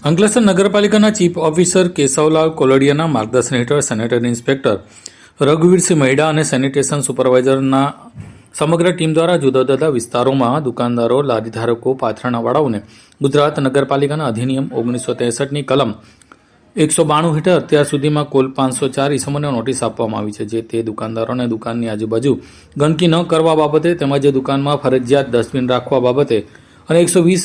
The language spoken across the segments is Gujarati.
અંકલેશ્વર નગરપાલિકાના ચીફ ઓફિસર કેશવલાલ કોલડિયાના માર્ગદર્શન હેઠળ સેનેટરી ઇન્સ્પેક્ટર રઘુવીરસિંહ મૈડા અને સેનિટેશન સુપરવાઇઝરના સમગ્ર ટીમ દ્વારા જુદા જુદા વિસ્તારોમાં દુકાનદારો, લારીધારકો, પાથરણાવાળાઓને ગુજરાત નગરપાલિકાના અધિનિયમ 1963ની કલમ 192 હેઠળ અત્યાર સુધીમાં કુલ 504 ઇસમોને નોટિસ આપવામાં આવી છે, જે તે દુકાનદારોને દુકાનની આજુબાજુ ગંદકી ન કરવા બાબતે તેમજ દુકાનમાં ફરજિયાત ડસ્ટબિન રાખવા બાબતે અને 120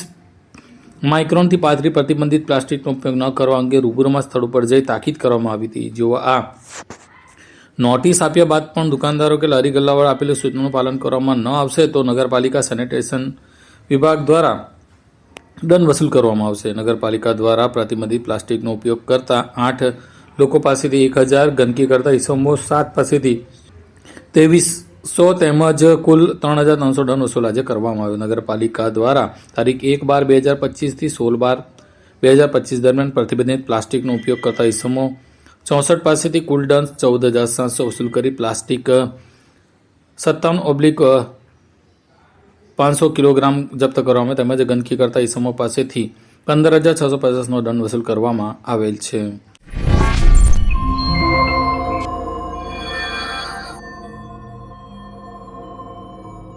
માઇક્રોનથી પાતળી પ્રતિબંધિત પ્લાસ્ટિકનો ઉપયોગ ન કરવા અંગે રૂબરૂમાં સ્થળ ઉપર જઈ તાકીદ કરવામાં આવી હતી। જો આ નોટિસ આપ્યા બાદ પણ દુકાનદારો કે લારી ગલ્લાવાળા આપેલી સૂચનાનું પાલન કરવામાં ન આવશે તો નગરપાલિકા સેનિટેશન વિભાગ દ્વારા દંડ વસૂલ કરવામાં આવશે। નગરપાલિકા દ્વારા પ્રતિબંધિત પ્લાસ્ટિકનો ઉપયોગ કરતા 8 લોકો પાસેથી 1000, ગંદકી કરતા ઇસમો 7 પાસેથી 2300 તેમજ કુલ 3300 દંડ વસૂલ આજે કરવામાં આવ્યો। નગરપાલિકા દ્વારા તારીખ 1/12/2025 થી 16/12/2025 દરમિયાન પ્રતિબંધિત પ્લાસ્ટિકનો ઉપયોગ કરતા ઇસમો 64 પાસેથી કુલ દંડ 14700 વસૂલ કરી પ્લાસ્ટિક 57/500 કિલોગ્રામ જપ્ત કરવામાં તેમજ ગંદકી કરતા ઇસમો પાસેથી 15650નો દંડ વસૂલ કરવામાં આવેલ છે।